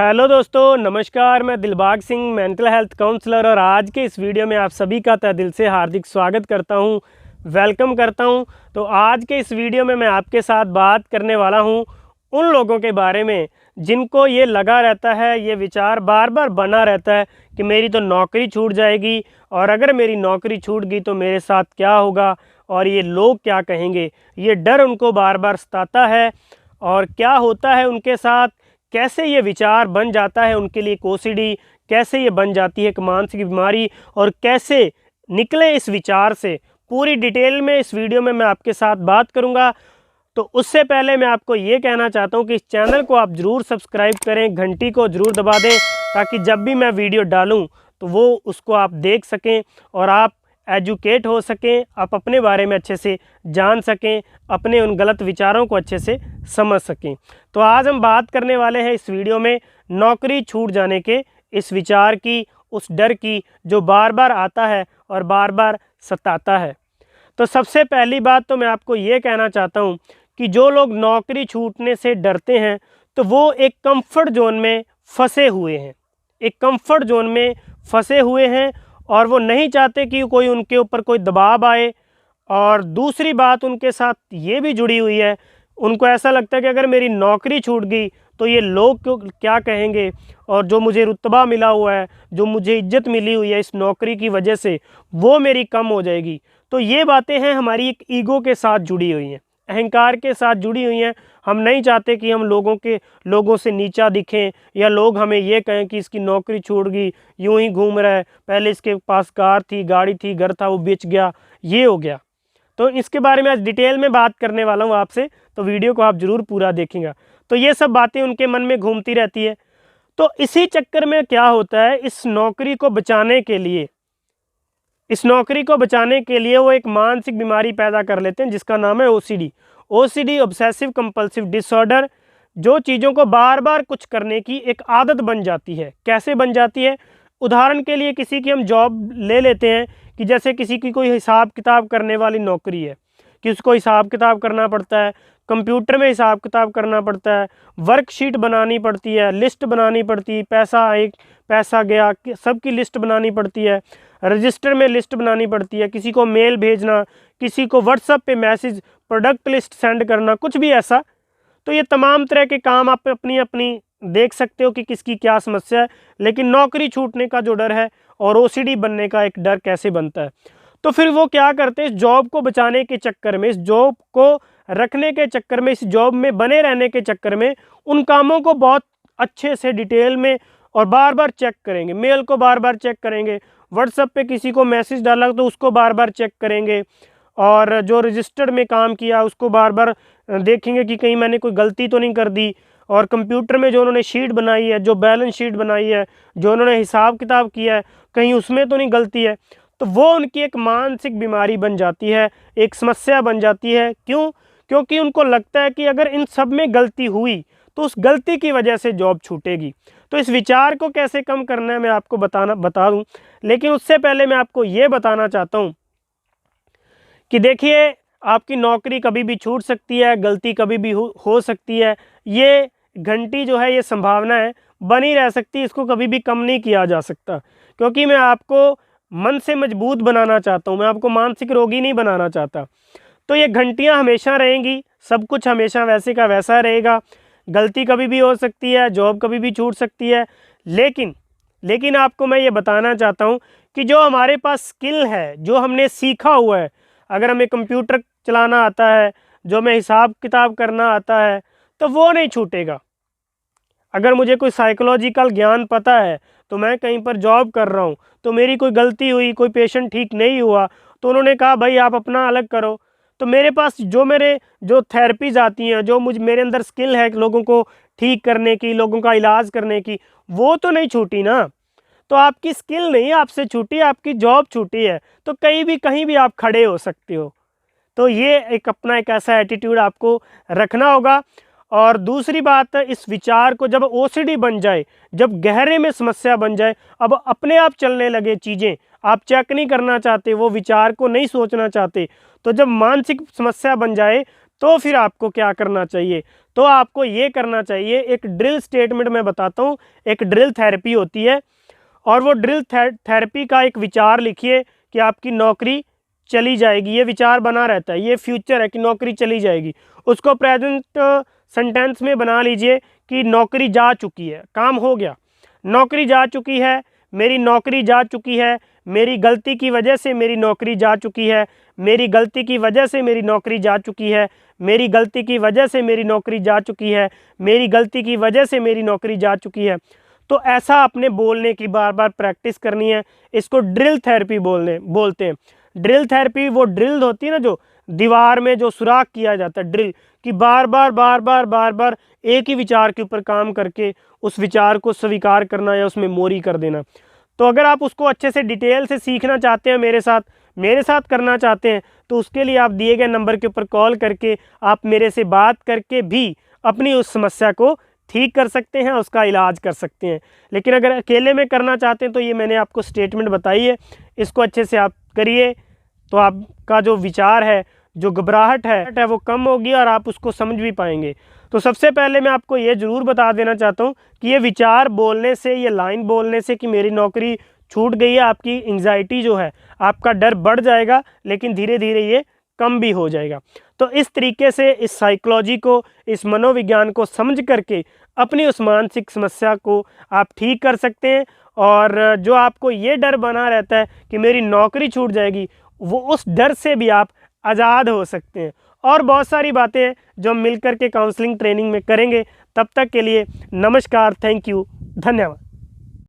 Hello दोस्तों, नमस्कार। मैं Dilbagh Singh, mental health counsellor, और आज के इस वीडियो में आप सभी का तहे दिल से हार्दिक स्वागत करता हूं, वेलकम करता हूं। तो आज के इस वीडियो में मैं आपके साथ बात करने वाला हूं उन लोगों के बारे में जिनको ये लगा रहता है, ये विचार बार बार बना रहता है कि मेरी तो नौकरी छूट जाएगी, और अगर मेरी नौकरी छूट गई तो मेरे साथ क्या होगा और ये लोग क्या कहेंगे। ये डर उनको बार बार सताता है, और क्या होता है उनके साथ, कैसे ये विचार बन जाता है उनके लिए ओसीडी, कैसे ये बन जाती है एक मानसिक बीमारी, और कैसे निकले इस विचार से, पूरी डिटेल में इस वीडियो में मैं आपके साथ बात करूंगा। तो उससे पहले मैं आपको ये कहना चाहता हूं कि इस चैनल को आप ज़रूर सब्सक्राइब करें, घंटी को ज़रूर दबा दें, ताकि जब भी मैं वीडियो डालूं तो वो उसको आप देख सकें और आप एजुकेट हो सकें, आप अपने बारे में अच्छे से जान सकें, अपने उन गलत विचारों को अच्छे से समझ सकें। तो आज हम बात करने वाले हैं इस वीडियो में नौकरी छूट जाने के इस विचार की, उस डर की जो बार बार आता है और बार बार सताता है। तो सबसे पहली बात तो मैं आपको ये कहना चाहता हूँ कि जो लोग नौकरी छूटने से डरते हैं तो वो एक कंफर्ट जोन में फंसे हुए हैं, एक कंफर्ट जोन में फंसे हुए हैं, और वो नहीं चाहते कि कोई उनके ऊपर कोई दबाव आए। और दूसरी बात उनके साथ ये भी जुड़ी हुई है, उनको ऐसा लगता है कि अगर मेरी नौकरी छूट गई तो ये लोग क्यों क्या कहेंगे, और जो मुझे रुतबा मिला हुआ है, जो मुझे इज्जत मिली हुई है इस नौकरी की वजह से, वो मेरी कम हो जाएगी। तो ये बातें हैं हमारी एक ईगो के साथ जुड़ी हुई हैं, अहंकार के साथ जुड़ी हुई हैं। हम नहीं चाहते कि हम लोगों से नीचा दिखें, या लोग हमें ये कहें कि इसकी नौकरी छूट गई, यूं ही घूम रहा है, पहले इसके पास कार थी, गाड़ी थी, घर था, वो बेच गया, ये हो गया। तो इसके बारे में आज डिटेल में बात करने वाला हूँ आपसे, तो वीडियो को आप ज़रूर पूरा देखेंगे। तो ये सब बातें उनके मन में घूमती रहती है। तो इसी चक्कर में क्या होता है, इस नौकरी को बचाने के लिए वो एक मानसिक बीमारी पैदा कर लेते हैं जिसका नाम है ओसीडी, ऑब्सेसिव कंपल्सिव डिसऑर्डर। जो चीज़ों को बार बार कुछ करने की एक आदत बन जाती है। कैसे बन जाती है? उदाहरण के लिए किसी की हम जॉब ले लेते हैं कि जैसे किसी की कोई हिसाब किताब करने वाली नौकरी है कि उसको हिसाब किताब करना पड़ता है, कंप्यूटर में हिसाब किताब करना पड़ता है, वर्कशीट बनानी पड़ती है, लिस्ट बनानी पड़ती है, पैसा गया सबकी लिस्ट बनानी पड़ती है, रजिस्टर में लिस्ट बनानी पड़ती है, किसी को मेल भेजना, किसी को व्हाट्सएप पे मैसेज, प्रोडक्ट लिस्ट सेंड करना, कुछ भी ऐसा। तो ये तमाम तरह के काम आप अपनी अपनी देख सकते हो कि किसकी क्या समस्या है। लेकिन नौकरी छूटने का जो डर है और ओसीडी बनने का एक डर कैसे बनता है, तो फिर वो क्या करते हैं, इस जॉब को बचाने के चक्कर में, इस जॉब को रखने के चक्कर में, इस जॉब में बने रहने के चक्कर में उन कामों को बहुत अच्छे से डिटेल में और बार बार चेक करेंगे। मेल को बार बार चेक करेंगे, व्हाट्सएप पे किसी को मैसेज डाला तो उसको बार बार चेक करेंगे, और जो रजिस्टर्ड में काम किया उसको बार बार देखेंगे कि कहीं मैंने कोई गलती तो नहीं कर दी, और कंप्यूटर में जो उन्होंने शीट बनाई है, जो बैलेंस शीट बनाई है, जो उन्होंने हिसाब किताब किया है, कहीं उसमें तो नहीं गलती है। तो वो उनकी एक मानसिक बीमारी बन जाती है, एक समस्या बन जाती है। क्यों? क्योंकि उनको लगता है कि अगर इन सब में गलती हुई तो उस गलती की वजह से जॉब छूटेगी। तो इस विचार को कैसे कम करना है मैं आपको बता दूं, लेकिन उससे पहले मैं आपको ये बताना चाहता हूँ कि देखिए, आपकी नौकरी कभी भी छूट सकती है, गलती कभी भी हो सकती है। ये घंटी जो है, ये संभावना है, बनी रह सकती है, इसको कभी भी कम नहीं किया जा सकता। क्योंकि मैं आपको मन से मजबूत बनाना चाहता हूँ, मैं आपको मानसिक रोगी नहीं बनाना चाहता। तो ये घंटियाँ हमेशा रहेंगी, सब कुछ हमेशा वैसे का वैसा रहेगा। गलती कभी भी हो सकती है, जॉब कभी भी छूट सकती है। लेकिन आपको मैं ये बताना चाहता हूँ कि जो हमारे पास स्किल है, जो हमने सीखा हुआ है, अगर हमें कंप्यूटर चलाना आता है, जो हमें हिसाब किताब करना आता है, तो वो नहीं छूटेगा। अगर मुझे कोई साइकोलॉजिकल ज्ञान पता है, तो मैं कहीं पर जॉब कर रहा हूँ, तो मेरी कोई गलती हुई, कोई पेशेंट ठीक नहीं हुआ, तो उन्होंने कहा भाई आप अपना अलग करो, तो मेरे पास जो थेरेपीज आती हैं, जो मेरे अंदर स्किल है लोगों को ठीक करने की, लोगों का इलाज करने की, वो तो नहीं छूटी ना। तो आपकी स्किल नहीं आपसे छूटी, आपकी जॉब छूटी है। तो कहीं भी आप खड़े हो सकते हो। तो ये एक ऐसा एटीट्यूड आपको रखना होगा। और दूसरी बात, इस विचार को जब ओसीडी बन जाए, जब गहरे में समस्या बन जाए, अब अपने आप चलने लगे चीज़ें, आप चेक नहीं करना चाहते, वो विचार को नहीं सोचना चाहते, तो जब मानसिक समस्या बन जाए तो फिर आपको क्या करना चाहिए? तो आपको ये करना चाहिए, एक ड्रिल स्टेटमेंट मैं बताता हूँ, एक ड्रिल थेरेपी होती है और वो ड्रिल थेरेपी का एक विचार लिखिए कि आपकी नौकरी चली जाएगी, ये विचार बना रहता है, ये फ्यूचर है कि नौकरी चली जाएगी। उसको प्रेजेंट सेंटेंस में बना लीजिए कि नौकरी जा चुकी है, काम हो गया, नौकरी जा चुकी है, मेरी नौकरी जा चुकी है, मेरी गलती की वजह से मेरी नौकरी जा चुकी है, मेरी गलती की वजह से मेरी नौकरी जा चुकी है, मेरी गलती की वजह से मेरी नौकरी जा चुकी है, मेरी गलती की वजह से मेरी नौकरी जा चुकी है। तो ऐसा अपने बोलने की बार बार प्रैक्टिस करनी है। इसको ड्रिल थेरेपी बोलते हैं। ड्रिल थेरेपी वो ड्रिल होती है ना, जो दीवार में जो सुराख किया जाता है, ड्रिल, कि बार बार एक ही विचार के ऊपर काम करके उस विचार को स्वीकार करना या उसमें मोरी कर देना। तो अगर आप उसको अच्छे से डिटेल से सीखना चाहते हैं, मेरे साथ करना चाहते हैं, तो उसके लिए आप दिए गए नंबर के ऊपर कॉल करके आप मेरे से बात करके भी अपनी उस समस्या को ठीक कर सकते हैं, उसका इलाज कर सकते हैं। लेकिन अगर अकेले में करना चाहते हैं तो ये मैंने आपको स्टेटमेंट बताई है, इसको अच्छे से आप करिए, तो आपका जो विचार है, जो घबराहट है वो कम होगी और आप उसको समझ भी पाएंगे। तो सबसे पहले मैं आपको ये ज़रूर बता देना चाहता हूँ कि ये विचार बोलने से, ये लाइन बोलने से कि मेरी नौकरी छूट गई है, आपकी एंग्जाइटी जो है, आपका डर बढ़ जाएगा, लेकिन धीरे धीरे ये कम भी हो जाएगा। तो इस तरीके से इस साइकोलॉजी को, इस मनोविज्ञान को समझ करके अपनी उस मानसिक समस्या को आप ठीक कर सकते हैं। और जो आपको ये डर बना रहता है कि मेरी नौकरी छूट जाएगी, वो उस डर से भी आप आज़ाद हो सकते हैं। और बहुत सारी बातें हैं जो हम मिलकर के काउंसलिंग ट्रेनिंग में करेंगे। तब तक के लिए नमस्कार, थैंक यू, धन्यवाद।